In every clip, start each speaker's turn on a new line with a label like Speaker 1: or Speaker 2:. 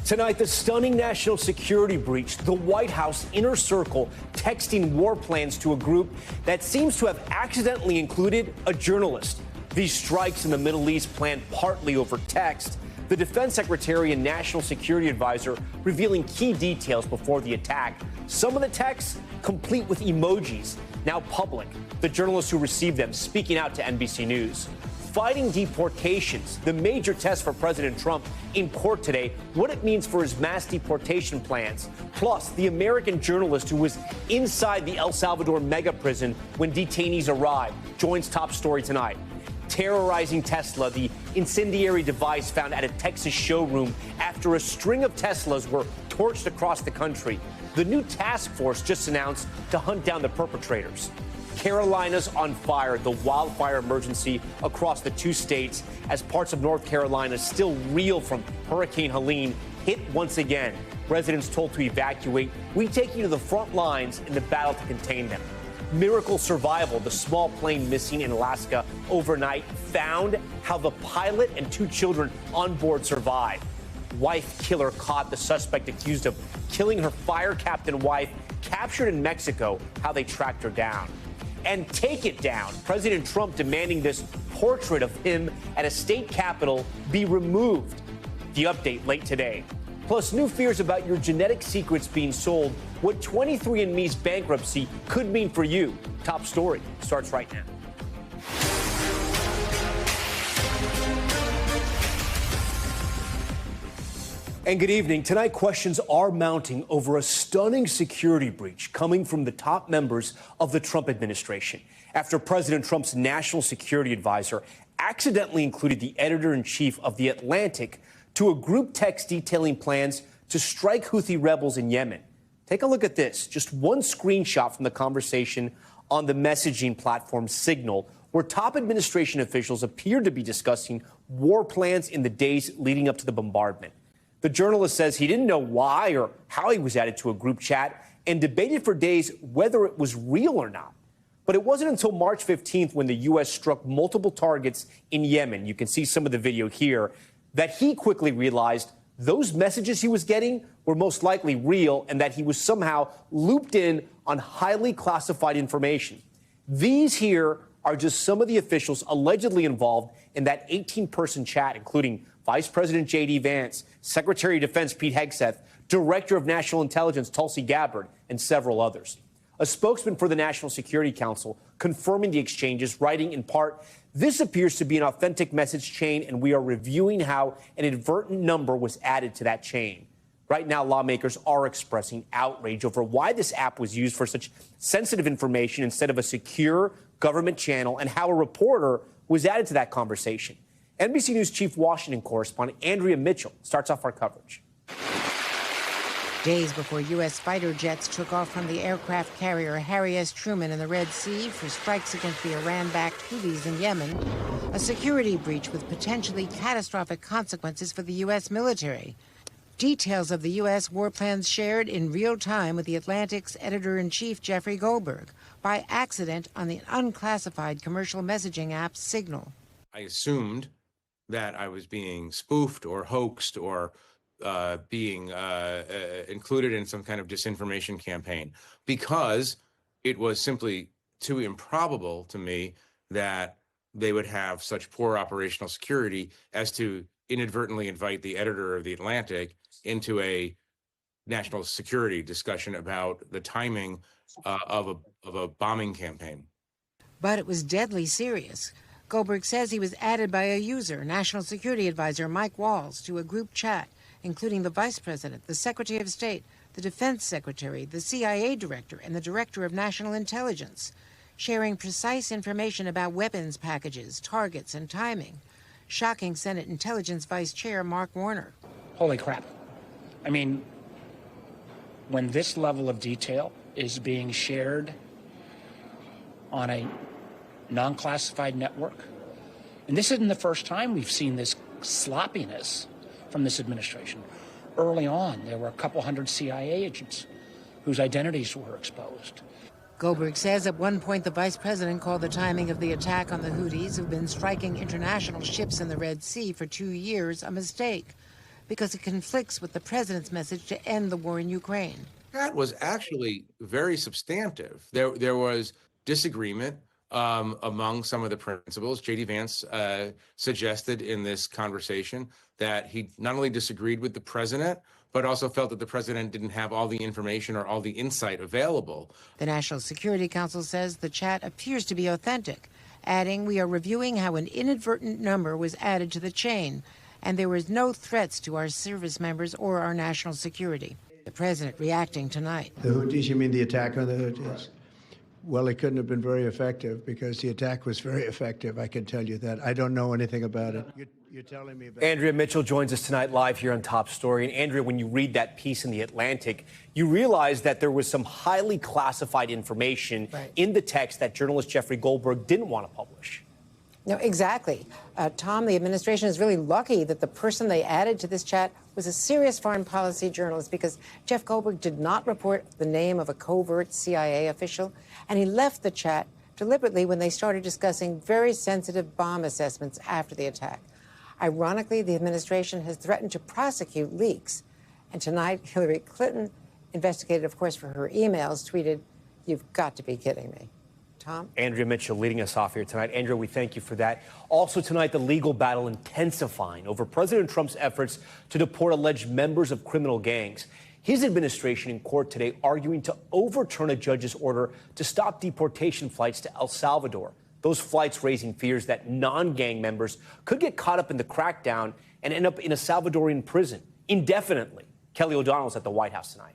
Speaker 1: Tonight, the stunning national security breach, the White House inner circle texting war plans to a group that seems to have accidentally included a journalist. These strikes in the Middle East planned partly over text. The defense secretary and national security advisor revealing key details before the attack. Some of the texts complete with emojis, now public. The journalist who received them speaking out to NBC News. Fighting deportations, the major test for President Trump in court today, what it means for his mass deportation plans. Plus, the American journalist who was inside the El Salvador mega prison when detainees arrived joins top story tonight. Terrorizing Tesla, the incendiary device found at a Texas showroom after a string of Teslas were torched across the country. The new task force just announced to hunt down the perpetrators. Carolina's on fire, the wildfire emergency across the two states as parts of North Carolina still reel from Hurricane Helene hit once again. Residents told to evacuate. We take you to the front lines in the battle to contain them. Miracle survival, the small plane missing in Alaska overnight, found how the pilot and two children on board survived. Wife killer caught, the suspect accused of killing her fire captain wife, captured in Mexico, how they tracked her down. And take it down. President Trump demanding this portrait of him at a state capitol be removed. The update late today. Plus, new fears about your genetic secrets being sold, what 23andMe's bankruptcy could mean for you. Top story starts right now. And good evening. Tonight, questions are mounting over a stunning security breach coming from the top members of the Trump administration after President Trump's national security advisor accidentally included the editor-in-chief of The Atlantic to a group text detailing plans to strike Houthi rebels in Yemen. Take a look at this. Just one screenshot from the conversation on the messaging platform Signal, where top administration officials appeared to be discussing war plans in the days leading up to the bombardment. The journalist says he didn't know why or how he was added to a group chat and debated for days whether it was real or not. But it wasn't until March 15th when the U.S. struck multiple targets in Yemen, you can see some of the video here, that he quickly realized those messages he was getting were most likely real and that he was somehow looped in on highly classified information. These here are just some of the officials allegedly involved in that 18-person chat, including Vice President J.D. Vance, Secretary of Defense Pete Hegseth, Director of National Intelligence Tulsi Gabbard, and several others. A spokesman for the National Security Council confirming the exchanges, writing in part, "This appears to be an authentic message chain, and we are reviewing how an inadvertent number was added to that chain." Right now, lawmakers are expressing outrage over why this app was used for such sensitive information instead of a secure government channel and how a reporter was added to that conversation. NBC News chief Washington correspondent Andrea Mitchell starts off our coverage.
Speaker 2: Days before U.S. fighter jets took off from the aircraft carrier Harry S. Truman in the Red Sea for strikes against the Iran-backed Houthis in Yemen, a security breach with potentially catastrophic consequences for the U.S. military. Details of the U.S. war plans shared in real time with The Atlantic's editor-in-chief Jeffrey Goldberg by accident on the unclassified commercial messaging app Signal.
Speaker 3: I assumed that I was being spoofed or hoaxed or being included in some kind of disinformation campaign because it was simply too improbable to me that they would have such poor operational security as to inadvertently invite the editor of The Atlantic into a national security discussion about the timing of a bombing campaign.
Speaker 2: But it was deadly serious. Goldberg says he was added by a user, National Security Advisor Mike Walls, to a group chat, including the Vice President, the Secretary of State, the Defense Secretary, the CIA Director, and the Director of National Intelligence, sharing precise information about weapons packages, targets, and timing, shocking Senate Intelligence Vice Chair Mark Warner.
Speaker 4: Holy crap. I mean, when this level of detail is being shared on a non-classified network, and this isn't the first time we've seen this sloppiness from this administration. Early on, there were a couple hundred CIA agents whose identities were exposed.
Speaker 2: Goldberg says at one point the vice president called the timing of the attack on the Houthis, who've been striking international ships in the Red Sea for 2 years, a mistake. because it conflicts with the president's message to end the war in Ukraine.
Speaker 3: That was actually very substantive. There was disagreement among some of the principals. J.D. Vance suggested in this conversation that he not only disagreed with the president, but also felt that the president didn't have all the information or all the insight available.
Speaker 2: The National Security Council says the chat appears to be authentic, adding, "We are reviewing how an inadvertent number was added to the chain, and there was no threats to our service members or our national security." The president reacting tonight.
Speaker 5: The Houthis, you mean the attack on the Houthis? Well, it couldn't have been very effective because the attack was very effective. I can tell you that. I don't know anything about it. You're telling me about
Speaker 1: Andrea Mitchell joins us tonight live here on Top Story. And Andrea, when you read that piece in The Atlantic, you realize that there was some highly classified information in the text that journalist Jeffrey Goldberg didn't want to publish.
Speaker 2: No, exactly. Tom, the administration is really lucky that the person they added to this chat was a serious foreign policy journalist, because Jeff Goldberg did not report the name of a covert CIA official, and he left the chat deliberately when they started discussing very sensitive bomb assessments after the attack. Ironically, the administration has threatened to prosecute leaks. And tonight, Hillary Clinton, investigated, of course, for her emails, tweeted, "You've got to be kidding me." Tom?
Speaker 1: Andrea Mitchell leading us off here tonight. Andrea, we thank you for that. Also tonight, the legal battle intensifying over President Trump's efforts to deport alleged members of criminal gangs. His administration in court today arguing to overturn a judge's order to stop deportation flights to El Salvador. Those flights raising fears that non-gang members could get caught up in the crackdown and end up in a Salvadorian prison indefinitely. Kelly O'Donnell's at the White House tonight.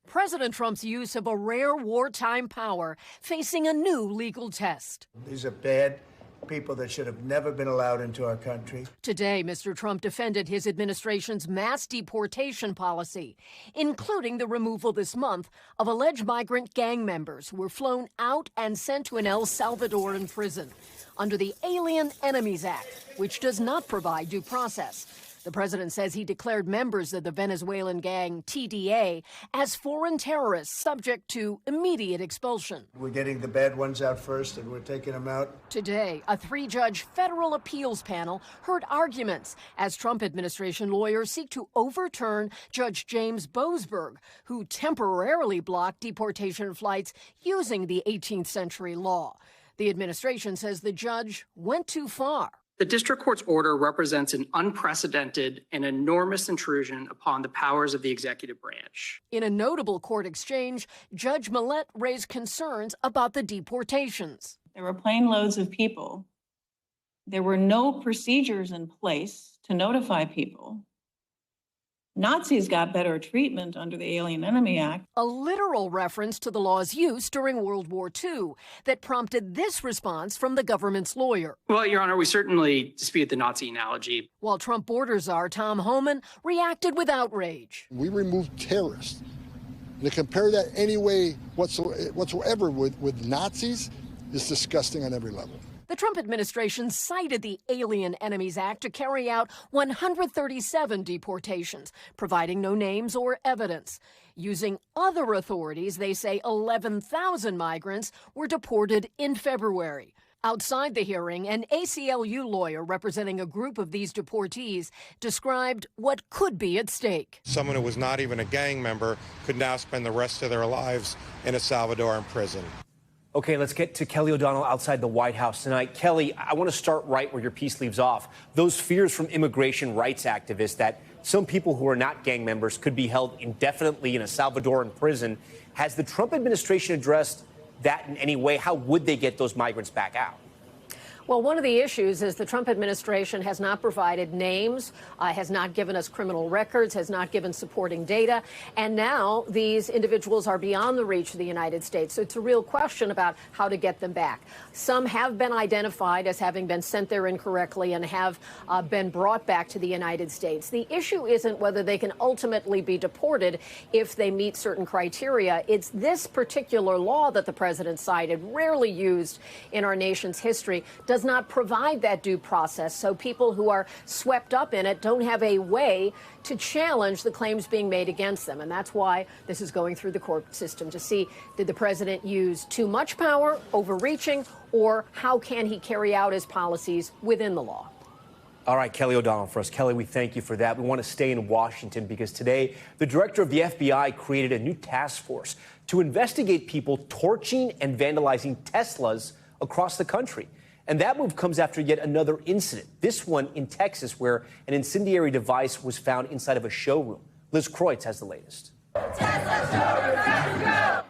Speaker 6: President Trump's use of a rare wartime power facing a new legal test.
Speaker 5: These are bad people that should have never been allowed into our country.
Speaker 6: Today, Mr. Trump defended his administration's mass deportation policy, including the removal this month of alleged migrant gang members who were flown out and sent to an El Salvadoran prison under the Alien Enemies Act, which does not provide due process. The president says he declared members of the Venezuelan gang TDA as foreign terrorists subject to immediate expulsion.
Speaker 5: We're getting the bad ones out first, and we're taking them out.
Speaker 6: Today, a three-judge federal appeals panel heard arguments as Trump administration lawyers seek to overturn Judge James Boasberg, who temporarily blocked deportation flights using the 18th century law. The administration says the judge went too far.
Speaker 7: The district court's order represents an unprecedented and enormous intrusion upon the powers of the executive branch.
Speaker 6: In a notable court exchange, Judge Millett raised concerns about the deportations.
Speaker 8: There were plane loads of people. There were no procedures in place to notify people. Nazis got better treatment under the Alien Enemy Act.
Speaker 6: A literal reference to the law's use during World War II that prompted this response from the government's lawyer.
Speaker 7: Well, Your Honor, we certainly dispute the Nazi analogy.
Speaker 6: While Trump border czar Tom Homan reacted with outrage.
Speaker 9: We removed terrorists. And to compare that any way whatsoever with Nazis is disgusting on every level.
Speaker 6: The Trump administration cited the Alien Enemies Act to carry out 137 deportations, providing no names or evidence. Using other authorities, they say 11,000 migrants were deported in February. Outside the hearing, an ACLU lawyer representing a group of these deportees described what could be at stake.
Speaker 10: Someone who was not even a gang member could now spend the rest of their lives in a Salvadoran prison.
Speaker 1: Okay, let's get to Kelly O'Donnell outside the White House tonight. Kelly, I want to start right where your piece leaves off. Those fears from immigration rights activists that some people who are not gang members could be held indefinitely in a Salvadoran prison. Has the Trump administration addressed that in any way? How would they get those migrants back out?
Speaker 11: Well, one of the issues is the Trump administration has not provided names, has not given us criminal records, has not given supporting data, and now these individuals are beyond the reach of the United States. So it's a real question about how to get them back. Some have been identified as having been sent there incorrectly and have been brought back to the United States. The issue isn't whether they can ultimately be deported if they meet certain criteria. It's this particular law that the president cited, rarely used in our nation's history, does not provide that due process. So people who are swept up in it don't have a way to challenge the claims being made against them. And that's why this is going through the court system to see, did the president use too much power, overreaching, or how can he carry out his policies within the law?
Speaker 1: All right, Kelly O'Donnell for us. Kelly, we thank you for that. We want to stay in Washington because today the director of the FBI created a new task force to investigate people torching and vandalizing Teslas across the country. And that move comes after yet another incident, this one in Texas, where an incendiary device was found inside of a showroom. Liz Kreutz has the latest.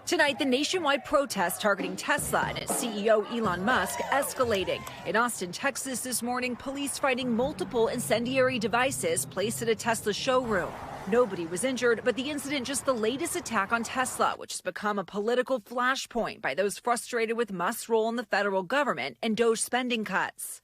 Speaker 12: Tonight, the nationwide protest targeting Tesla and its CEO Elon Musk escalating. In Austin, Texas this morning, police finding multiple incendiary devices placed at a Tesla showroom. Nobody was injured, but the incident just the latest attack on Tesla, which has become a political flashpoint by those frustrated with Musk's role in the federal government and DOJ spending cuts.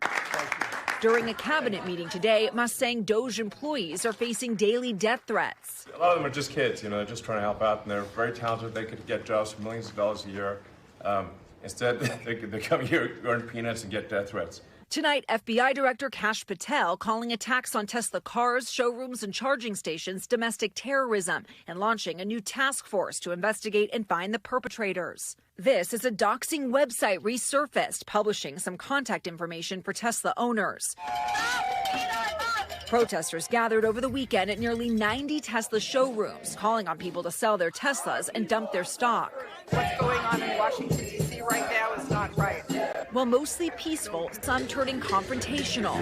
Speaker 12: During a cabinet meeting today, Musk saying DOJ employees are facing daily death threats.
Speaker 13: A lot of them are just kids, they're just trying to help out, and they're very talented. They could get jobs for millions of dollars a year. Instead, they come here, earn peanuts, and get death threats.
Speaker 12: Tonight, FBI Director Kash Patel calling attacks on Tesla cars, showrooms, and charging stations domestic terrorism and launching a new task force to investigate and find the perpetrators. This is a doxing website resurfaced, publishing some contact information for Tesla owners. Protesters gathered over the weekend at nearly 90 Tesla showrooms, calling on people to sell their Teslas and dump their stock.
Speaker 14: What's going on in Washington, D.C. right now is not right.
Speaker 12: While mostly peaceful, some turning confrontational.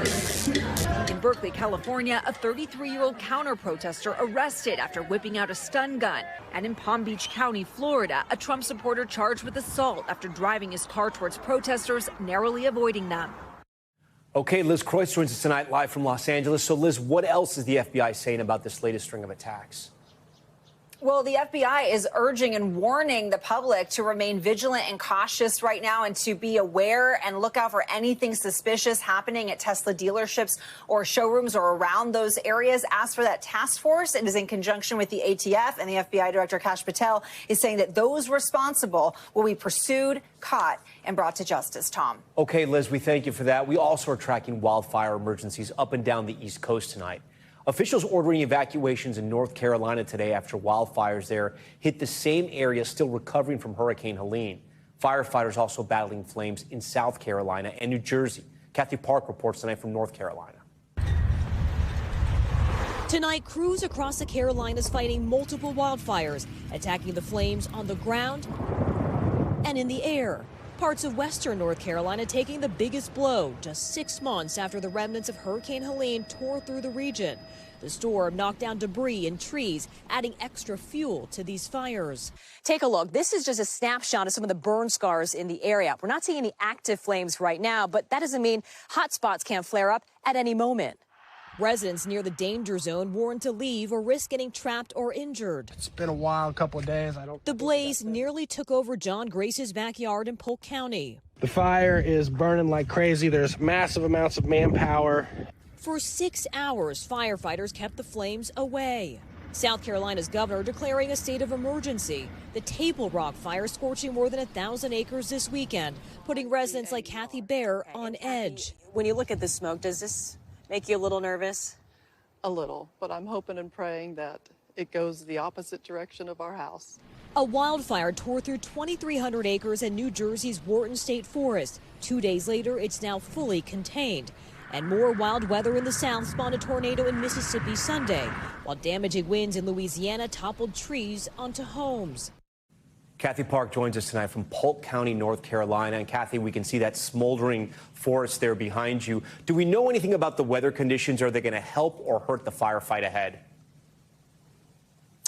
Speaker 12: In Berkeley, California, a 33-year-old counter-protester arrested after whipping out a stun gun. And in Palm Beach County, Florida, a Trump supporter charged with assault after driving his car towards protesters, narrowly avoiding them.
Speaker 1: Okay, Liz Kreutz joins us tonight live from Los Angeles. So, Liz, what else is the FBI saying about this latest string of attacks?
Speaker 15: Well, the FBI is urging and warning the public to remain vigilant and cautious right now and to be aware and look out for anything suspicious happening at Tesla dealerships or showrooms or around those areas. As for that task force, it is in conjunction with the ATF, and the FBI Director Kash Patel is saying that those responsible will be pursued, caught, and brought to justice. Tom.
Speaker 1: Okay, Liz, we thank you for that. We also are tracking wildfire emergencies up and down the East Coast tonight. Officials ordering evacuations in North Carolina today after wildfires there hit the same area, still recovering from Hurricane Helene. Firefighters also battling flames in South Carolina and New Jersey. Kathy Park reports tonight from North Carolina.
Speaker 16: Tonight, crews across the Carolinas fighting multiple wildfires, attacking the flames on the ground and in the air. Parts of western North Carolina taking the biggest blow just 6 months after the remnants of Hurricane Helene tore through the region. The storm knocked down debris and trees, adding extra fuel to these fires.
Speaker 17: Take a look. This is just a snapshot of some of the burn scars in the area. We're not seeing any active flames right now, but that doesn't mean hot spots can't flare up at any moment.
Speaker 16: Residents near the danger zone warned to leave or risk getting trapped or injured.
Speaker 18: It's been a while, couple of days.
Speaker 16: The blaze nearly took over John Grace's backyard in Polk County.
Speaker 18: The fire is burning like crazy. There's massive amounts of manpower.
Speaker 16: For 6 hours, firefighters kept the flames away. South Carolina's governor declaring a state of emergency. The Table Rock fire scorching more than 1,000 acres this weekend, putting residents like Kathy Bear on edge.
Speaker 17: When you look at the smoke, does this make you a little nervous?
Speaker 19: A little, but I'm hoping and praying that it goes the opposite direction of our house.
Speaker 16: A wildfire tore through 2,300 acres in New Jersey's Wharton State Forest. 2 days later, it's now fully contained. And more wild weather in the south spawned a tornado in Mississippi Sunday, while damaging winds in Louisiana toppled trees onto homes.
Speaker 1: Kathy Park joins us tonight from Polk County, North Carolina. And Kathy, we can see that smoldering forest there behind you. Do we know anything about the weather conditions? Are they going to help or hurt the firefight ahead?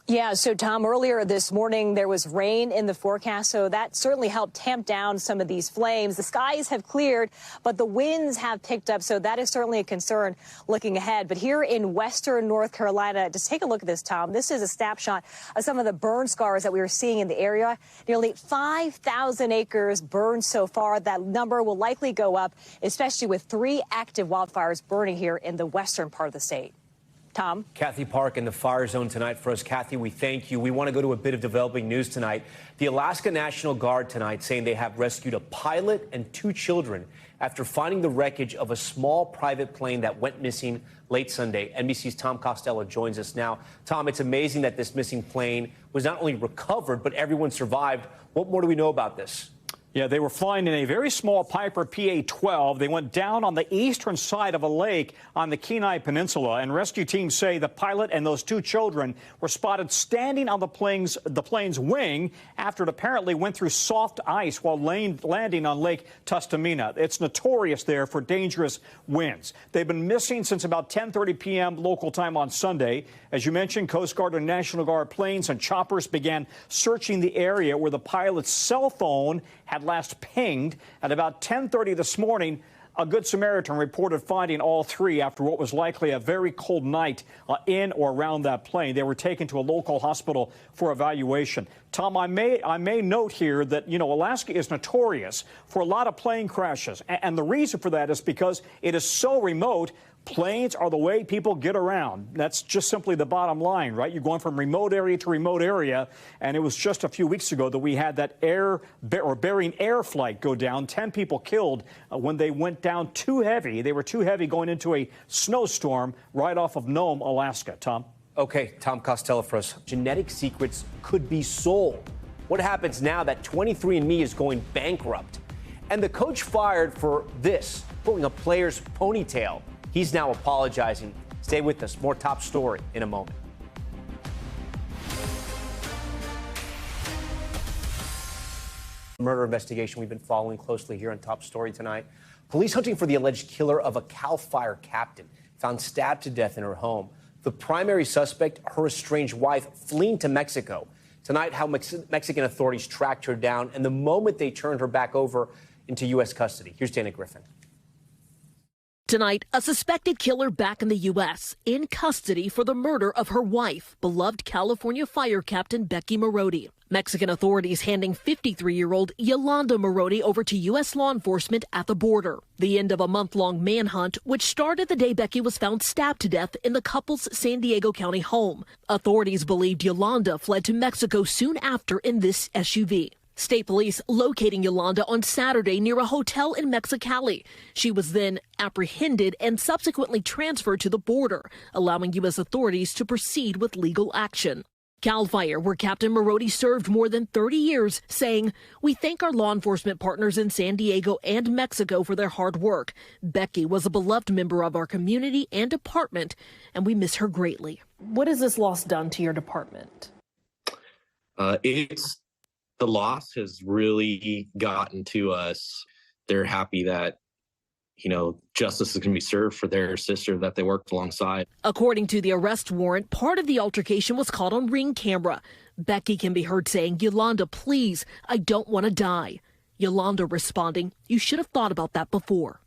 Speaker 17: Yeah, so Tom, earlier this morning there was rain in the forecast, so that certainly helped tamp down some of these flames. The skies have cleared, but the winds have picked up, so that is certainly a concern looking ahead. But here in western North Carolina, just take a look at this, Tom. This is a snapshot of some of the burn scars that we were seeing in the area. Nearly 5,000 acres burned so far. That number will likely go up, especially with 3 active wildfires burning here in the western part of the state. Tom.
Speaker 1: Kathy Park in the fire zone tonight for us. Kathy, we thank you. We want to go to a bit of developing news tonight. The Alaska National Guard tonight saying they have rescued a pilot and 2 children after finding the wreckage of a small private plane that went missing late Sunday. NBC's Tom Costello joins us now. Tom, it's amazing that this missing plane was not only recovered, but everyone survived. What more do we know about this?
Speaker 20: Yeah, they were flying in a very small Piper PA-12. They went down on the eastern side of a lake on the Kenai Peninsula, and rescue teams say the pilot and those two children were spotted standing on the plane's wing after it apparently went through soft ice while landing on Lake Tustumena. It's notorious there for dangerous winds. They've been missing since about 10:30 p.m. local time on Sunday. As you mentioned, Coast Guard and National Guard planes and choppers began searching the area where the pilot's cell phone had last pinged. At about 10:30 this morning, a Good Samaritan reported finding all three after what was likely a very cold night in or around that plane. They were taken to a local hospital for evaluation. Tom, I may note here that, Alaska is notorious for a lot of plane crashes. And the reason for that is because it is so remote. Planes are the way people get around. That's just simply the bottom line, right? You're going from remote area to remote area. And it was just a few weeks ago that we had that Bering Air flight go down. 10 people killed when they went down too heavy. They were too heavy going into a snowstorm right off of Nome, Alaska. Tom?
Speaker 1: Okay, Tom Costello for us. Genetic secrets could be sold. What happens now that 23andMe is going bankrupt? And the coach fired for this, pulling a player's ponytail. He's now apologizing. Stay with us. More top story in a moment. Murder investigation we've been following closely here on Top Story tonight. Police hunting for the alleged killer of a Cal Fire captain found stabbed to death in her home. The primary suspect, her estranged wife, fleeing to Mexico. Tonight, how Mexican authorities tracked her down and the moment they turned her back over into U.S. custody. Here's Dana Griffin.
Speaker 21: Tonight, a suspected killer back in the U.S., in custody for the murder of her wife, beloved California fire captain Becky Marodi. Mexican authorities handing 53-year-old Yolanda Marodi over to U.S. law enforcement at the border. The end of a month-long manhunt, which started the day Becky was found stabbed to death in the couple's San Diego County home. Authorities believed Yolanda fled to Mexico soon after in this SUV. State police locating Yolanda on Saturday near a hotel in Mexicali. She was then apprehended and subsequently transferred to the border, allowing U.S. authorities to proceed with legal action. Cal Fire, where Captain Marodi served more than 30 years, saying, "We thank our law enforcement partners in San Diego and Mexico for their hard work. Becky was a beloved member of our community and department, and we miss her greatly."
Speaker 11: What has this loss done to your department?
Speaker 22: The loss has really gotten to us. They're happy that, justice is going to be served for their sister that they worked alongside.
Speaker 21: According to the arrest warrant, part of the altercation was caught on Ring camera. Becky can be heard saying, "Yolanda, please, I don't want to die." Yolanda responding, "You should have thought about that before."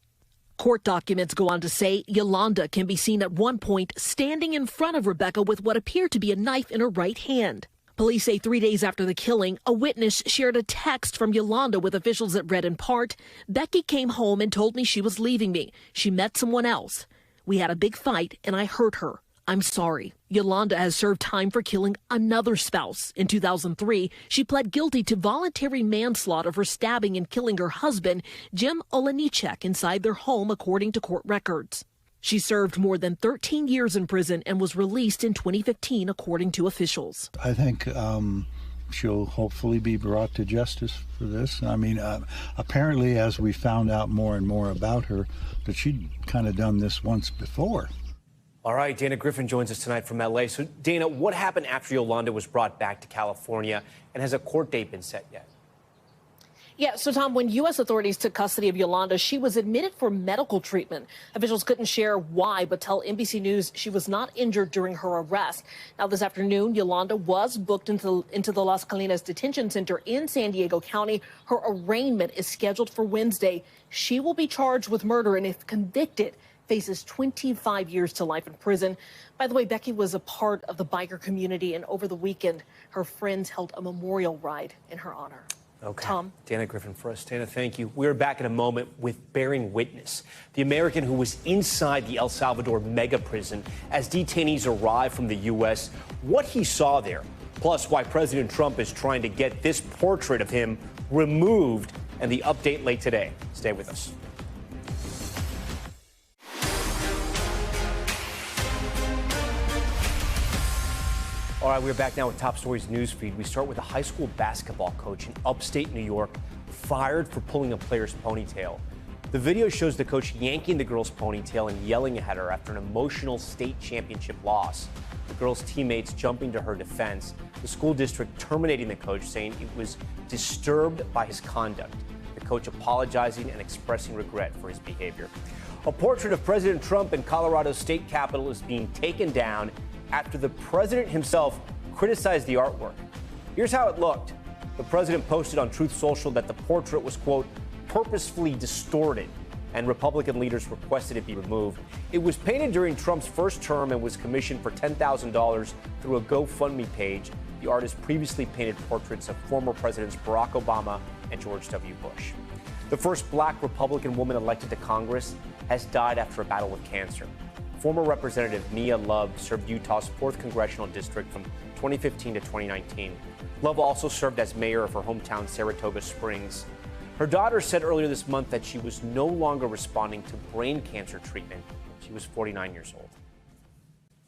Speaker 21: Court documents go on to say Yolanda can be seen at one point standing in front of Rebecca with what appeared to be a knife in her right hand. Police say 3 days after the killing, a witness shared a text from Yolanda with officials that read in part, "Becky came home and told me she was leaving me. She met someone else. We had a big fight and I hurt her. I'm sorry." Yolanda has served time for killing another spouse. In 2003, she pled guilty to voluntary manslaughter for stabbing and killing her husband, Jim Olenichek, inside their home, according to court records. She served more than 13 years in prison and was released in 2015, according to officials.
Speaker 23: I think she'll hopefully be brought to justice for this. I mean, apparently, as we found out more and more about her, that she'd kind of done this once before.
Speaker 1: All right, Dana Griffin joins us tonight from L.A. So, Dana, what happened after Yolanda was brought back to California, and has a court date been set yet?
Speaker 11: Yeah, so Tom, when U.S. authorities took custody of Yolanda, she was admitted for medical treatment. Officials couldn't share why, but tell NBC News she was not injured during her arrest. Now, this afternoon, Yolanda was booked into the Las Colinas Detention Center in San Diego County. Her arraignment is scheduled for Wednesday. She will be charged with murder, and if convicted, faces 25 years to life in prison. By the way, Becky was a part of the biker community, and over the weekend, her friends held a memorial ride in her honor.
Speaker 1: Okay.
Speaker 11: Tom.
Speaker 1: Dana Griffin for us. Dana, thank you. We're back in a moment with bearing witness, the American who was inside the El Salvador mega prison as detainees arrived from the U.S., what he saw there, plus why President Trump is trying to get this portrait of him removed, and the update late today. Stay with us. All right, we're back now with Top Stories Newsfeed. We start with a high school basketball coach in upstate New York fired for pulling a player's ponytail. The video shows the coach yanking the girl's ponytail and yelling at her after an emotional state championship loss. The girl's teammates jumping to her defense. The school district terminating the coach, saying it was disturbed by his conduct. The coach apologizing and expressing regret for his behavior. A portrait of President Trump in Colorado's state capitol is being taken down after the president himself criticized the artwork. Here's how it looked. The president posted on Truth Social that the portrait was, quote, purposefully distorted, and Republican leaders requested it be removed. It was painted during Trump's first term and was commissioned for $10,000 through a GoFundMe page. The artist previously painted portraits of former Presidents Barack Obama and George W. Bush. The first black Republican woman elected to Congress has died after a battle with cancer. Former Representative Mia Love served Utah's 4th congressional district from 2015 to 2019. Love also served as mayor of her hometown, Saratoga Springs. Her daughter said earlier this month that she was no longer responding to brain cancer treatment. She was 49 years old.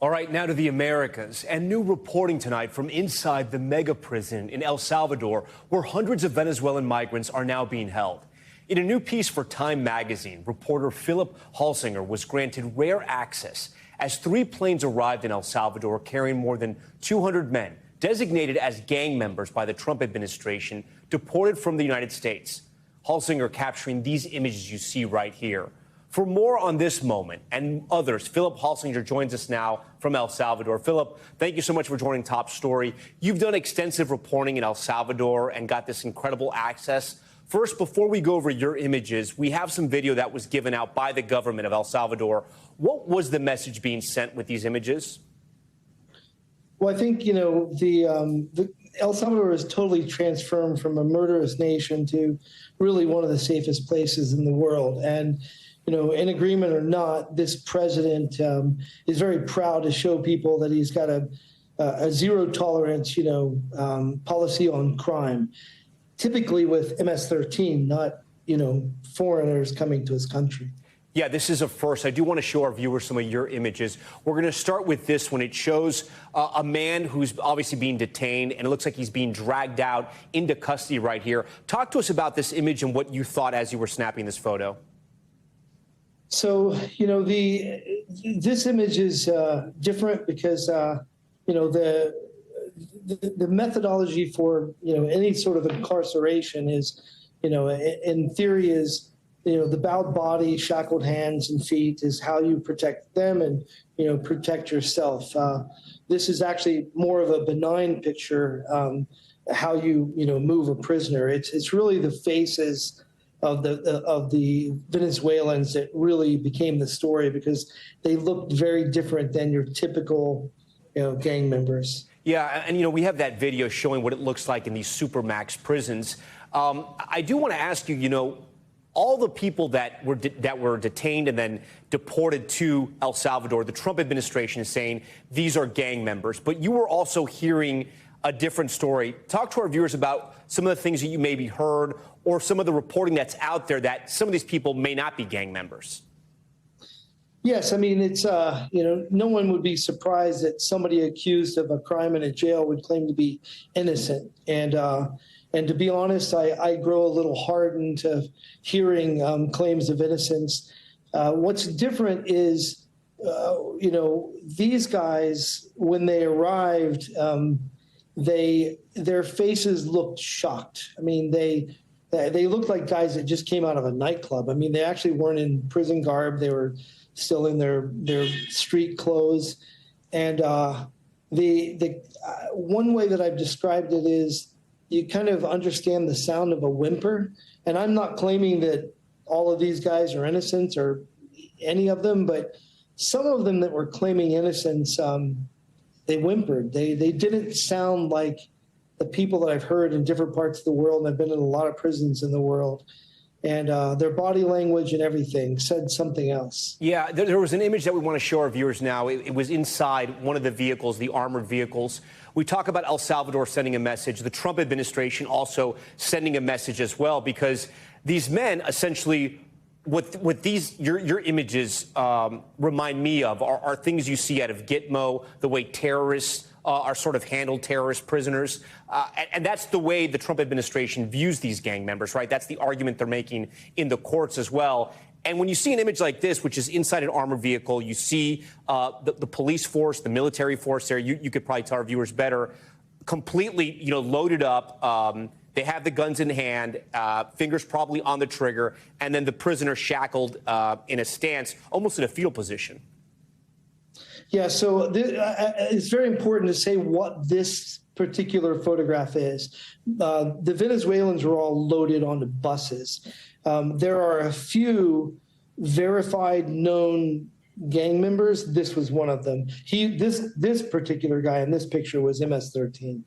Speaker 1: All right, now to the Americas, and new reporting tonight from inside the mega prison in El Salvador, where hundreds of Venezuelan migrants are now being held. In a new piece for Time magazine, reporter Philip Halsinger was granted rare access as 3 planes arrived in El Salvador carrying more than 200 men, designated as gang members by the Trump administration, deported from the United States. Halsinger capturing these images you see right here. For more on this moment and others, Philip Halsinger joins us now from El Salvador. Philip, thank you so much for joining Top Story. You've done extensive reporting in El Salvador and got this incredible access. First, before we go over your images, we have some video that was given out by the government of El Salvador. What was the message being sent with these images?
Speaker 2: Well, I think, the El Salvador is totally transformed from a murderous nation to really one of the safest places in the world. And, in agreement or not, this president is very proud to show people that he's got a zero tolerance, policy on crime, typically with MS-13, not, foreigners coming to his country.
Speaker 1: Yeah, this is a first. I do want to show our viewers some of your images. We're going to start with this one. It shows a man who's obviously being detained, and it looks like he's being dragged out into custody right here. Talk to us about this image and what you thought as you were snapping this photo.
Speaker 2: So, this image is different because, the methodology for, any sort of incarceration is, in theory is, the bowed body, shackled hands and feet is how you protect them and, protect yourself. This is actually more of a benign picture, how you, move a prisoner. It's really the faces of the Venezuelans that really became the story because they looked very different than your typical, gang members.
Speaker 1: Yeah, and, we have that video showing what it looks like in these supermax prisons. I do want to ask you, all the people that were detained and then deported to El Salvador, the Trump administration is saying these are gang members. But you were also hearing a different story. Talk to our viewers about some of the things that you maybe heard or some of the reporting that's out there that some of these people may not be gang members.
Speaker 2: Yes, I mean, it's, no one would be surprised that somebody accused of a crime in a jail would claim to be innocent. And to be honest, I grow a little hardened to hearing claims of innocence. What's different is, these guys, when they arrived, their faces looked shocked. I mean, they looked like guys that just came out of a nightclub. I mean, they actually weren't in prison garb. They were still in their street clothes. And the one way that I've described it is, you kind of understand the sound of a whimper. And I'm not claiming that all of these guys are innocent or any of them, but some of them that were claiming innocence, they whimpered. They didn't sound like the people that I've heard in different parts of the world. And I've been in a lot of prisons in the world. And their body language and everything said something else.
Speaker 1: Yeah, there was an image that we want to show our viewers now. It was inside one of the vehicles, the armored vehicles. We talk about El Salvador sending a message, the Trump administration also sending a message as well, because these men essentially, what these your images remind me of are things you see out of Gitmo, the way terrorists are sort of handled terrorist prisoners. And that's the way the Trump administration views these gang members, right? That's the argument they're making in the courts as well. And when you see an image like this, which is inside an armored vehicle, you see the police force, the military force there, you could probably tell our viewers better, completely, loaded up. They have the guns in hand, fingers probably on the trigger, and then the prisoner shackled in a stance, almost in a fetal position.
Speaker 2: Yeah, so it's very important to say what this particular photograph is. The Venezuelans were all loaded onto buses. There are a few verified known gang members. This was one of them. This particular guy in this picture was MS-13.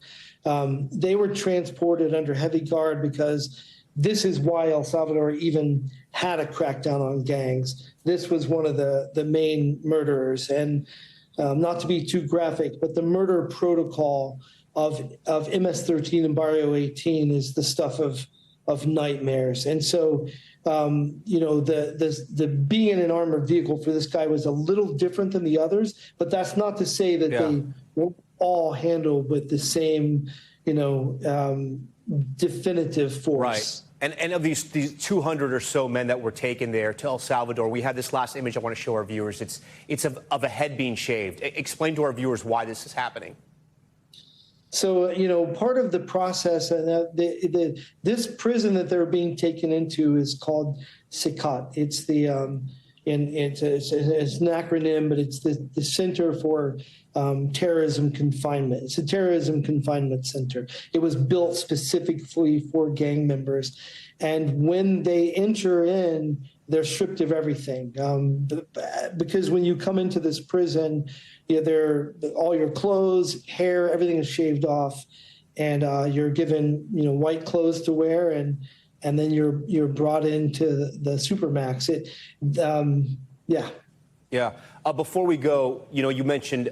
Speaker 2: They were transported under heavy guard because this is why El Salvador even had a crackdown on gangs. This was one of the main murderers. And not to be too graphic, but the murder protocol of MS-13 and Barrio 18 is the stuff of nightmares. And so, the being in an armored vehicle for this guy was a little different than the others, but that's not to say that they were all handled with the same, definitive force.
Speaker 1: Right. And of these 200 or so men that were taken there to El Salvador, we have this last image I want to show our viewers. It's of a head being shaved. Explain to our viewers why this is happening.
Speaker 2: So, part of the process, and this prison that they're being taken into is called SICAT. It's it's an acronym, but it's the Center for Terrorism Confinement. It's a terrorism confinement center. It was built specifically for gang members. And when they enter in, they're stripped of everything. Because when you come into this prison, all your clothes, hair, everything is shaved off, and you're given white clothes to wear, and then you're brought into the Supermax.
Speaker 1: Before we go, you mentioned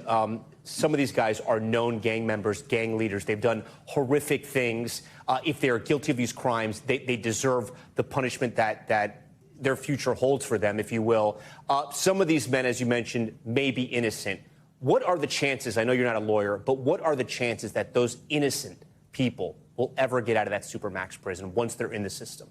Speaker 1: some of these guys are known gang members, gang leaders. They've done horrific things. If they are guilty of these crimes, they deserve the punishment that their future holds for them, if you will. Some of these men, as you mentioned, may be innocent. What are the chances? I know you're not a lawyer, but what are the chances that those innocent people will ever get out of that Supermax prison once they're in the system?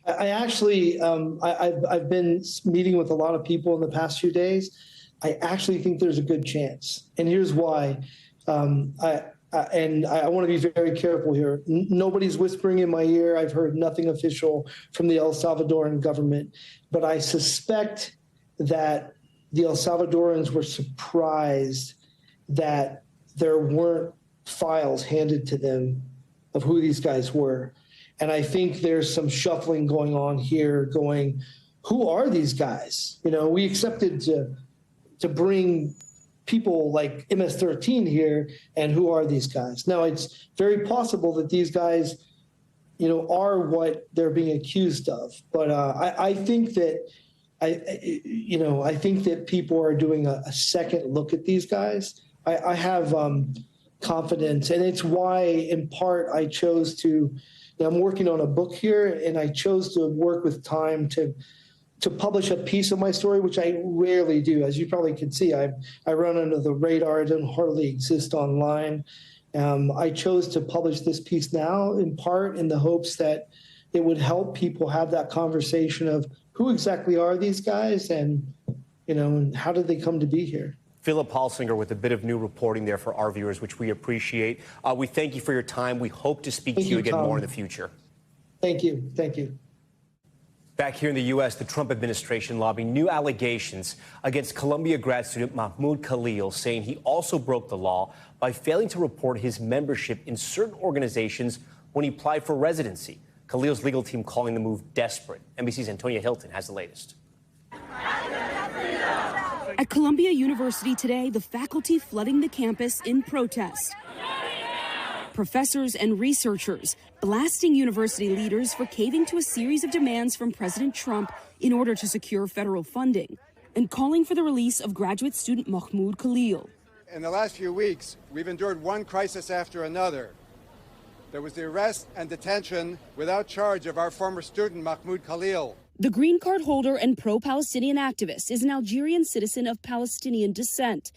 Speaker 2: I actually, I've been meeting with a lot of people in the past few days. I actually think there's a good chance. And here's why. I want to be very careful here. Nobody's whispering in my ear. I've heard nothing official from the El Salvadoran government. But I suspect that the El Salvadorans were surprised that there weren't files handed to them of who these guys were. And I think there's some shuffling going on here, who are these guys? We accepted to bring people like MS-13 here, and who are these guys? Now, it's very possible that these guys, are what they're being accused of. But I think that I think that people are doing a second look at these guys. I have confidence, and it's why, in part, I chose to. I'm working on a book here, and I chose to work with Time to publish a piece of my story, which I rarely do. As you probably can see, I run under the radar. I don't hardly exist online. I chose to publish this piece now, in part in the hopes that it would help people have that conversation of who exactly are these guys, and and how did they come to be here.
Speaker 1: Philip Halsinger with a bit of new reporting there for our viewers, which we appreciate. We thank you for your time. We hope to speak to you again more in the future.
Speaker 2: Thank you. Thank you.
Speaker 1: Back here in the U.S., the Trump administration lobbying new allegations against Columbia grad student Mahmoud Khalil, saying he also broke the law by failing to report his membership in certain organizations when he applied for residency. Khalil's legal team calling the move desperate. NBC's Antonia Hilton has the latest.
Speaker 3: At Columbia University today, the faculty flooding the campus in protest. Professors and researchers blasting university leaders for caving to a series of demands from President Trump in order to secure federal funding, and calling for the release of graduate student Mahmoud Khalil.
Speaker 4: In the last few weeks, we've endured one crisis after another. There was the arrest and detention without charge of our former student Mahmoud Khalil.
Speaker 3: The green card holder and pro-Palestinian activist is an Algerian citizen of Palestinian descent.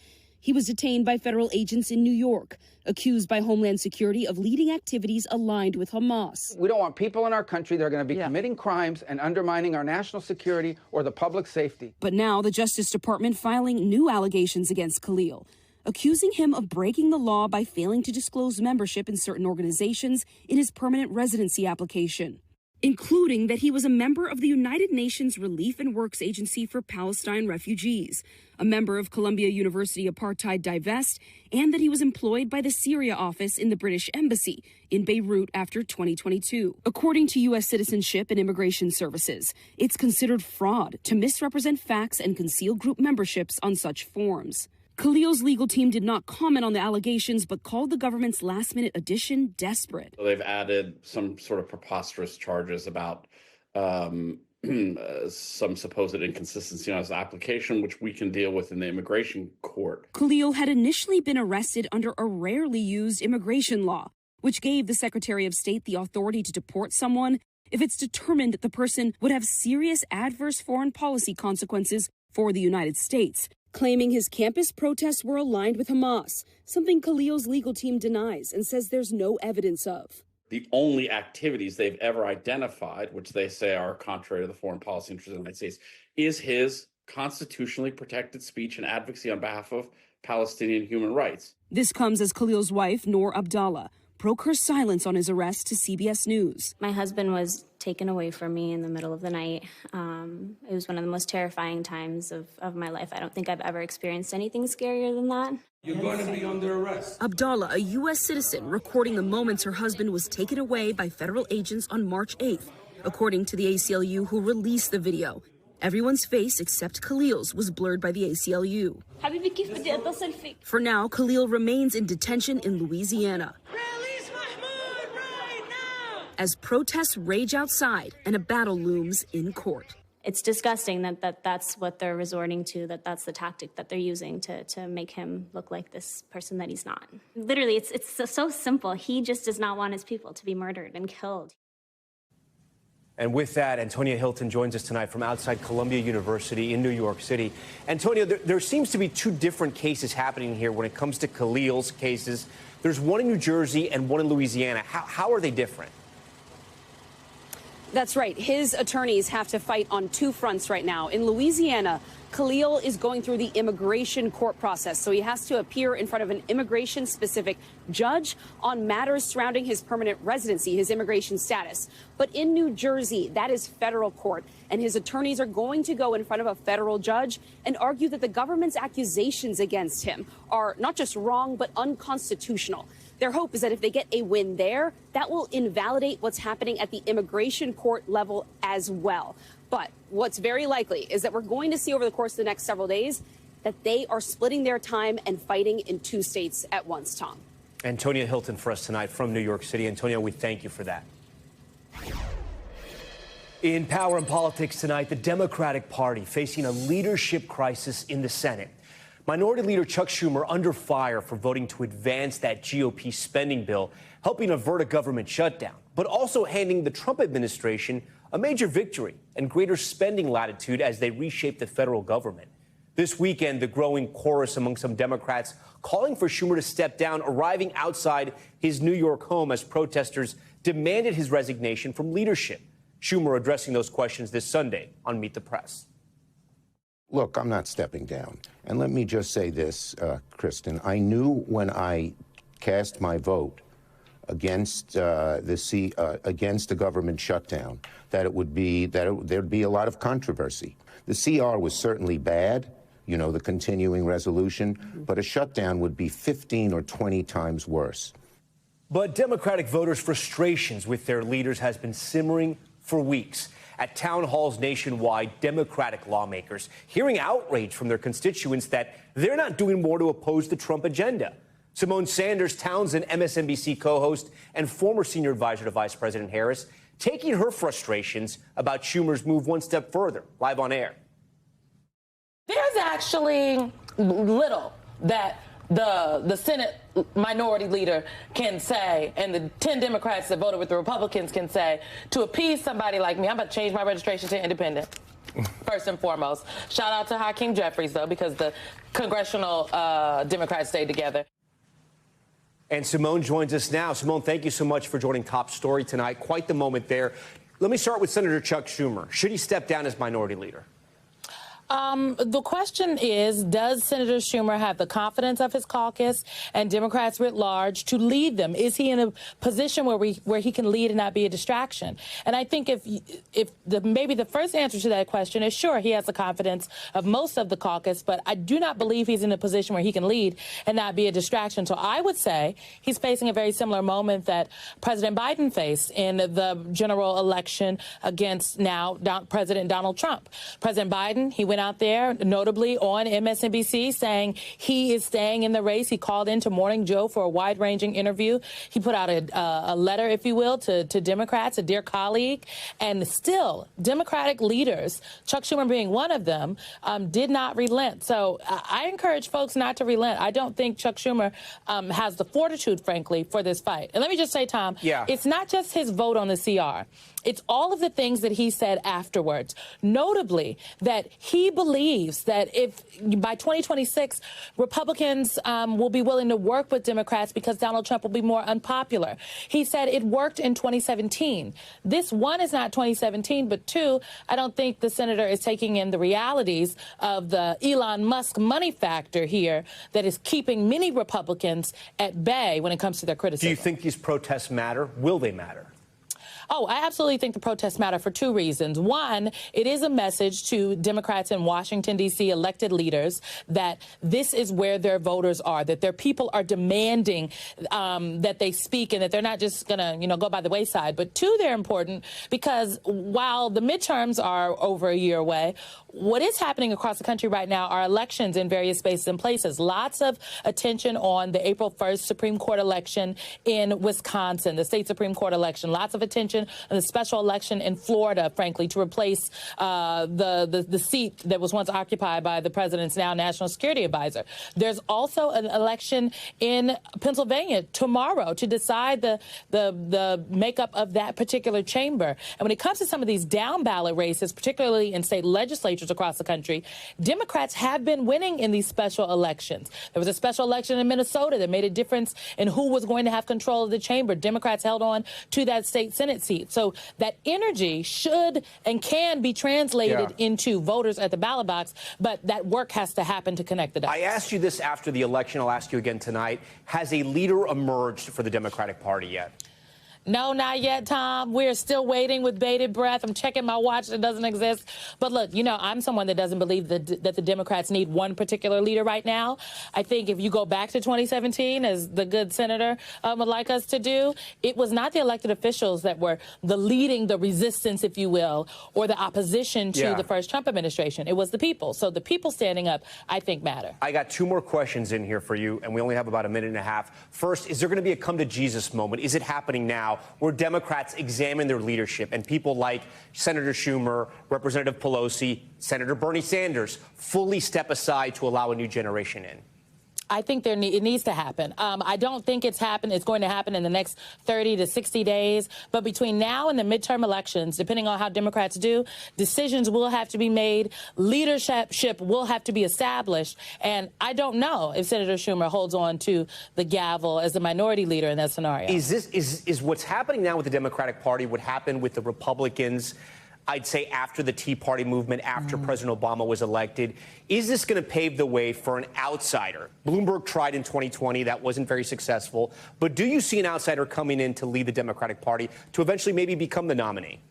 Speaker 3: He was detained by federal agents in New York, accused by Homeland Security of leading activities aligned with Hamas.
Speaker 5: We don't want people in our country that are going to be committing crimes and undermining our national security or the public safety.
Speaker 3: But now the Justice Department filing new allegations against Khalil, accusing him of breaking the law by failing to disclose membership in certain organizations in his permanent residency application, including that he was a member of the United Nations Relief and Works Agency for Palestine Refugees, a member of Columbia University Apartheid Divest, and that he was employed by the Syria office in the British Embassy in Beirut after 2022. According to U.S. Citizenship and Immigration Services, it's considered fraud to misrepresent facts and conceal group memberships on such forms. Khalil's legal team did not comment on the allegations, but called the government's last-minute addition desperate.
Speaker 7: So they've added some sort of preposterous charges about some supposed inconsistency on his application, which we can deal with in the immigration court.
Speaker 3: Khalil had initially been arrested under a rarely used immigration law, which gave the Secretary of State the authority to deport someone if it's determined that the person would have serious adverse foreign policy consequences for the United States, claiming his campus protests were aligned with Hamas, something Khalil's legal team denies and says there's no evidence of.
Speaker 7: The only activities they've ever identified, which they say are contrary to the foreign policy interests of the United States, is his constitutionally protected speech and advocacy on behalf of Palestinian human rights.
Speaker 3: This comes as Khalil's wife, Noor Abdallah, broke her silence on his arrest to CBS News.
Speaker 8: My husband was taken away from me in the middle of the night. It was one of the most terrifying times of my life. I don't think I've ever experienced anything scarier than that.
Speaker 24: You're going to be under arrest.
Speaker 3: Abdallah, a U.S. citizen, recording the moments her husband was taken away by federal agents on March 8th, according to the ACLU, who released the video. Everyone's face except Khalil's was blurred by the ACLU. For now, Khalil remains in detention in Louisiana. As protests rage outside and a battle looms in court.
Speaker 8: It's disgusting that that's what they're resorting to, that's the tactic that they're using to make him look like this person that he's not. Literally, it's so simple. He just does not want his people to be murdered and killed.
Speaker 1: And with that, Antonia Hilton joins us tonight from outside Columbia University in New York City. Antonia, there seems to be two different cases happening here when it comes to Khalil's cases. There's one in New Jersey and one in Louisiana. How are they different?
Speaker 3: That's right. His attorneys have to fight on two fronts right now. In Louisiana, Khalil is going through the immigration court process, so he has to appear in front of an immigration-specific judge on matters surrounding his permanent residency, his immigration status. But in New Jersey, that is federal court, and his attorneys are going to go in front of a federal judge and argue that the government's accusations against him are not just wrong, but unconstitutional. Their hope is that if they get a win there, that will invalidate what's happening at the immigration court level as well. But what's very likely is that we're going to see over the course of the next several days that they are splitting their time and fighting in two states at once, Tom.
Speaker 1: Antonia Hilton for us tonight from New York City. Antonia, we thank you for that. In Power and Politics tonight, the Democratic Party facing a leadership crisis in the Senate. Minority Leader Chuck Schumer under fire for voting to advance that GOP spending bill, helping avert a government shutdown, but also handing the Trump administration a major victory and greater spending latitude as they reshape the federal government. This weekend, the growing chorus among some Democrats calling for Schumer to step down, arriving outside his New York home as protesters demanded his resignation from leadership. Schumer addressing those questions this Sunday on Meet the Press.
Speaker 25: Look, I'm not stepping down. And let me just say this, Kristen. I knew when I cast my vote against against the government shutdown that it would be there'd be a lot of controversy. The CR was certainly bad, you know, the continuing resolution, but a shutdown would be 15 or 20 times worse.
Speaker 1: But Democratic voters' frustrations with their leaders has been simmering for weeks. At town halls nationwide, Democratic lawmakers hearing outrage from their constituents that they're not doing more to oppose the Trump agenda. Simone Sanders, Townsend, MSNBC co-host and former senior advisor to Vice President Harris, taking her frustrations about Schumer's move one step further, live on air.
Speaker 26: There's actually little that the Senate minority leader can say, and the 10 Democrats that voted with the Republicans can say, to appease somebody like me. I'm about to change my registration to independent. first and foremost. Shout out to Hakeem Jeffries, though, because the congressional Democrats stayed together.
Speaker 1: And Simone joins us now. Simone, thank you so much for joining Top Story tonight. Quite the moment there. Let me start with Senator Chuck Schumer. Should he step down as minority leader?
Speaker 26: The question is, does Senator Schumer have the confidence of his caucus and Democrats writ large to lead them? Is he in a position where he can lead and not be a distraction? And I think maybe the first answer to that question is sure, he has the confidence of most of the caucus, but I do not believe he's in a position where he can lead and not be a distraction. So I would say he's facing a very similar moment that President Biden faced in the general election against now President Donald Trump. President Biden, he went out there, notably on MSNBC, saying he is staying in the race. He called into Morning Joe for a wide-ranging interview. He put out a letter, if you will, to Democrats, a dear colleague, and still Democratic leaders, Chuck Schumer being one of them, did not relent. So I encourage folks not to relent. I don't think Chuck Schumer has the fortitude, frankly, for this fight. And let me just say, Tom, it's not just his vote on the CR. It's all of the things that he said afterwards, notably that he believes that if by 2026, Republicans will be willing to work with Democrats because Donald Trump will be more unpopular. He said it worked in 2017. This, one, is not 2017, but two, I don't think the senator is taking in the realities of the Elon Musk money factor here that is keeping many Republicans at bay when it comes to their criticism.
Speaker 1: Do you think these protests matter? Will they matter?
Speaker 26: Oh, I absolutely think the protests matter for two reasons. One, it is a message to Democrats in Washington, D.C., elected leaders that this is where their voters are, that their people are demanding that they speak and that they're not just going to, go by the wayside. But two, they're important because while the midterms are over a year away, what is happening across the country right now are elections in various spaces and places. Lots of attention on the April 1st Supreme Court election in Wisconsin, the state Supreme Court election. Lots of attention on the special election in Florida, frankly, to replace the seat that was once occupied by the president's now national security advisor. There's also an election in Pennsylvania tomorrow to decide the makeup of that particular chamber. And when it comes to some of these down ballot races, particularly in state legislatures across the country, Democrats have been winning in these special elections. There was a special election in Minnesota that made a difference in who was going to have control of the chamber. Democrats held on to that state Senate seat. So that energy should and can be translated into voters at the ballot box, but that work has to happen to connect the dots.
Speaker 1: I asked you this after the election. I'll ask you again tonight. Has a leader emerged for the Democratic Party yet?
Speaker 26: No, not yet, Tom. We're still waiting with bated breath. I'm checking my watch that doesn't exist. But look, I'm someone that doesn't believe that the Democrats need one particular leader right now. I think if you go back to 2017, as the good senator would like us to do, it was not the elected officials that were the resistance, if you will, or the opposition to the first Trump administration. It was the people. So the people standing up, I think, matter.
Speaker 1: I got two more questions in here for you, and we only have about a minute and a half. First, is there going to be a come to Jesus moment? Is it happening now, where Democrats examine their leadership and people like Senator Schumer, Representative Pelosi, Senator Bernie Sanders fully step aside to allow a new generation in?
Speaker 26: I think it needs to happen. I don't think it's going to happen in the next 30 to 60 days. But between now and the midterm elections, depending on how Democrats do, decisions will have to be made. Leadership will have to be established. And I don't know if Senator Schumer holds on to the gavel as the minority leader in that scenario.
Speaker 1: Is what's happening now with the Democratic Party what happened with the Republicans, I'd say, after the Tea Party movement, after President Obama was elected? Is this going to pave the way for an outsider? Bloomberg tried in 2020. That wasn't very successful. But do you see an outsider coming in to lead the Democratic Party to eventually maybe become the nominee?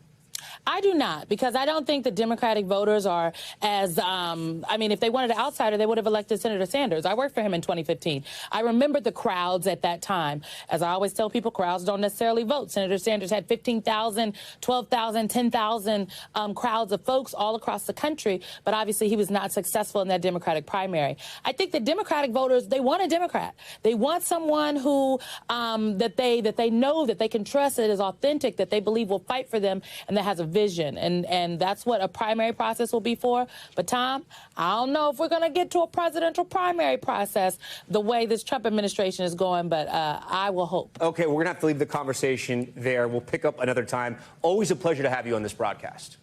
Speaker 26: I do not, because I don't think the Democratic voters are as, if they wanted an outsider, they would have elected Senator Sanders. I worked for him in 2015. I remember the crowds at that time. As I always tell people, crowds don't necessarily vote. Senator Sanders had 15,000, 12,000, 10,000 crowds of folks all across the country, but obviously he was not successful in that Democratic primary. I think the Democratic voters, they want a Democrat. They want someone who, that they know that they can trust, that is authentic, that they believe will fight for them, and that has a vision, and that's what a primary process will be for. But Tom, I don't know if we're going to get to a presidential primary process the way this Trump administration is going, but I will hope.
Speaker 1: Okay, we're going to have to leave the conversation there. We'll pick up another time. Always a pleasure to have you on this broadcast.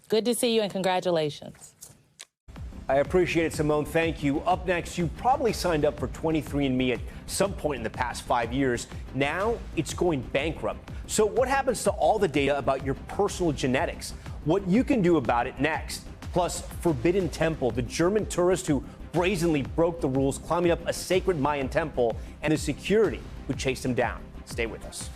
Speaker 26: Good to see you and congratulations.
Speaker 1: I appreciate it, Simone. Thank you. Up next, you probably signed up for 23andMe at some point in the past 5 years. Now it's going bankrupt. So what happens to all the data about your personal genetics? What you can do about it next. Plus, Forbidden Temple, the German tourist who brazenly broke the rules, climbing up a sacred Mayan temple, and the security who chased him down. Stay with us.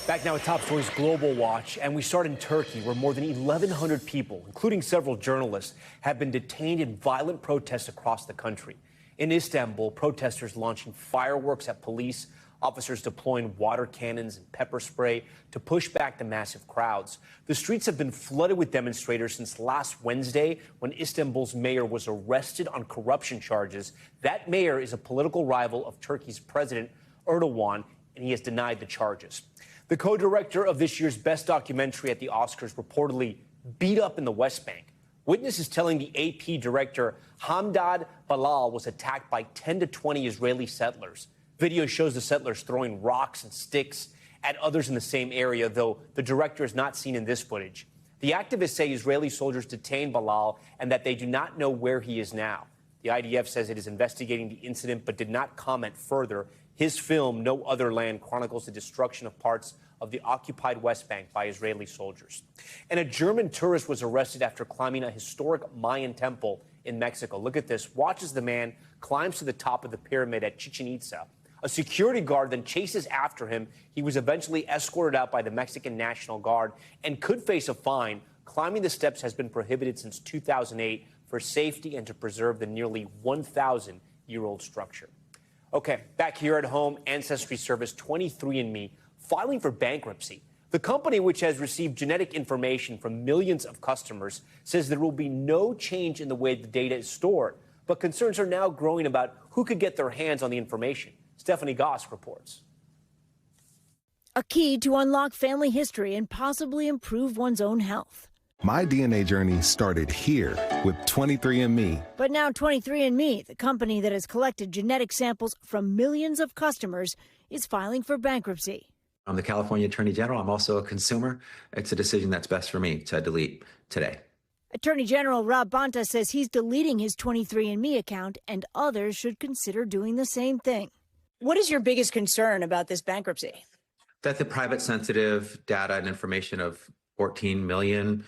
Speaker 1: Back now at Top Stories Global Watch, and we start in Turkey, where more than 1,100 people, including several journalists, have been detained in violent protests across the country. In Istanbul, protesters launching fireworks at police, officers deploying water cannons and pepper spray to push back the massive crowds. The streets have been flooded with demonstrators since last Wednesday, when Istanbul's mayor was arrested on corruption charges. That mayor is a political rival of Turkey's President Erdogan, and he has denied the charges. The co-director of this year's Best Documentary at the Oscars reportedly beat up in the West Bank. Witnesses telling the AP director Hamdad Balal was attacked by 10 to 20 Israeli settlers. Video shows the settlers throwing rocks and sticks at others in the same area, though the director is not seen in this footage. The activists say Israeli soldiers detained Balal and that they do not know where he is now. The IDF says it is investigating the incident but did not comment further. His film, No Other Land, chronicles the destruction of parts of the occupied West Bank by Israeli soldiers. And a German tourist was arrested after climbing a historic Mayan temple in Mexico. Look at this. Watch as the man climbs to the top of the pyramid at Chichen Itza. A security guard then chases after him. He was eventually escorted out by the Mexican National Guard and could face a fine. Climbing the steps has been prohibited since 2008 for safety and to preserve the nearly 1,000-year-old structure. Okay, back here at home, Ancestry Service 23andMe filing for bankruptcy. The company, which has received genetic information from millions of customers, says there will be no change in the way the data is stored. But concerns are now growing about who could get their hands on the information. Stephanie Goss reports.
Speaker 6: A key to unlock family history and possibly improve one's own health.
Speaker 9: My DNA journey started here with 23andMe.
Speaker 6: But now 23andMe, the company that has collected genetic samples from millions of customers, is filing for bankruptcy.
Speaker 10: I'm the California Attorney General. I'm also a consumer. It's a decision that's best for me to delete today.
Speaker 6: Attorney General Rob Bonta says he's deleting his 23andMe account, and others should consider doing the same thing.
Speaker 12: What is your biggest concern about this bankruptcy?
Speaker 10: That the private, sensitive data and information of 14 million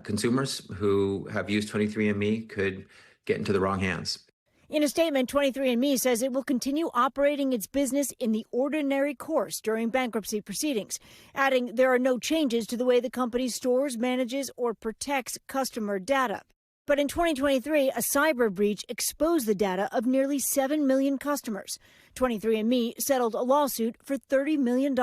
Speaker 10: consumers who have used 23andMe could get into the wrong hands.
Speaker 6: In a statement, 23andMe says it will continue operating its business in the ordinary course during bankruptcy proceedings, adding there are no changes to the way the company stores, manages, or protects customer data. But in 2023, a cyber breach exposed the data of nearly 7 million customers. 23andMe settled a lawsuit for $30 million.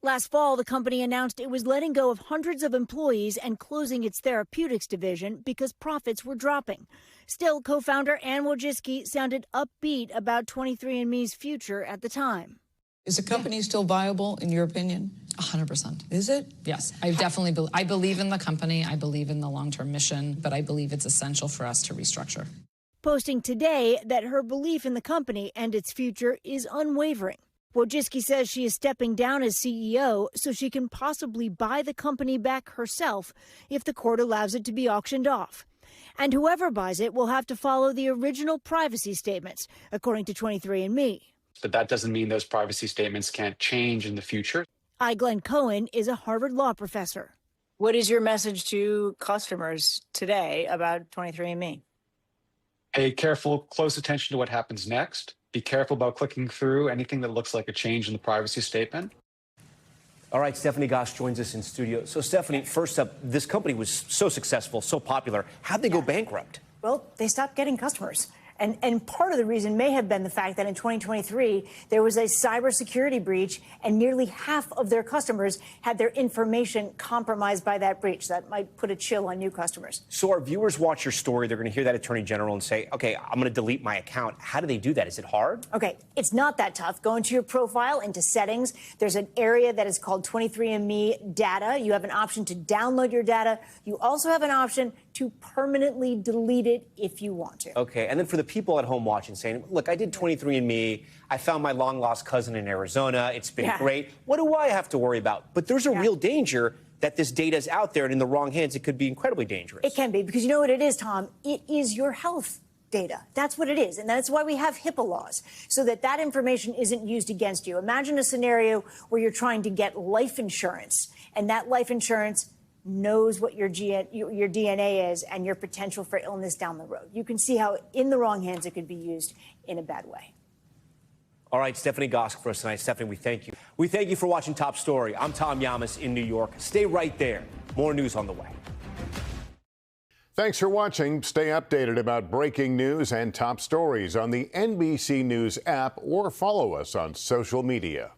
Speaker 6: Last fall, the company announced it was letting go of hundreds of employees and closing its therapeutics division because profits were dropping. Still, co-founder Ann Wojcicki sounded upbeat about 23andMe's future at the time.
Speaker 13: Is the company still viable, in your opinion?
Speaker 14: 100%.
Speaker 13: Is it?
Speaker 14: Yes, I definitely I believe in the company. I believe in the long-term mission, but I believe it's essential for us to restructure.
Speaker 6: Posting today that her belief in the company and its future is unwavering. Wojcicki says she is stepping down as CEO so she can possibly buy the company back herself if the court allows it to be auctioned off. And whoever buys it will have to follow the original privacy statements, according to 23andMe.
Speaker 27: But that doesn't mean those privacy statements can't change in the future.
Speaker 6: Glenn Cohen is a Harvard law professor.
Speaker 12: What is your message to customers today about 23andMe?
Speaker 27: Pay careful, close attention to what happens next. Be careful about clicking through anything that looks like a change in the privacy statement.
Speaker 1: All right, Stephanie Goss joins us in studio. So, Stephanie, first up, this company was so successful, so popular. How'd they go bankrupt?
Speaker 12: Well, they stopped getting customers. And part of the reason may have been the fact that in 2023, there was a cybersecurity breach and nearly half of their customers had their information compromised by that breach. That might put a chill on new customers.
Speaker 1: So our viewers watch your story. They're going to hear that Attorney General and say, OK, I'm going to delete my account. How do they do that? Is it hard?
Speaker 12: OK, it's not that tough. Go into your profile, into settings. There's an area that is called 23andMe data. You have an option to download your data. You also have an option to permanently delete it if you want to.
Speaker 1: OK, and then for the people at home watching saying, look, I did 23andMe. I found my long-lost cousin in Arizona. It's been great. What do I have to worry about? But there's a real danger that this data is out there and in the wrong hands, it could be incredibly dangerous.
Speaker 12: It can be, because you know what it is, Tom? It is your health data. That's what it is. And that's why we have HIPAA laws, so that that information isn't used against you. Imagine a scenario where you're trying to get life insurance, and that life insurance knows what your DNA is and your potential for illness down the road. You can see how in the wrong hands it could be used in a bad way.
Speaker 1: All right, Stephanie Gosk for us tonight. Stephanie, we thank you. We thank you for watching Top Story. I'm Tom Llamas in New York. Stay right there. More news on the way.
Speaker 15: Thanks for watching. Stay updated about breaking news and top stories on the NBC News app or follow us on social media.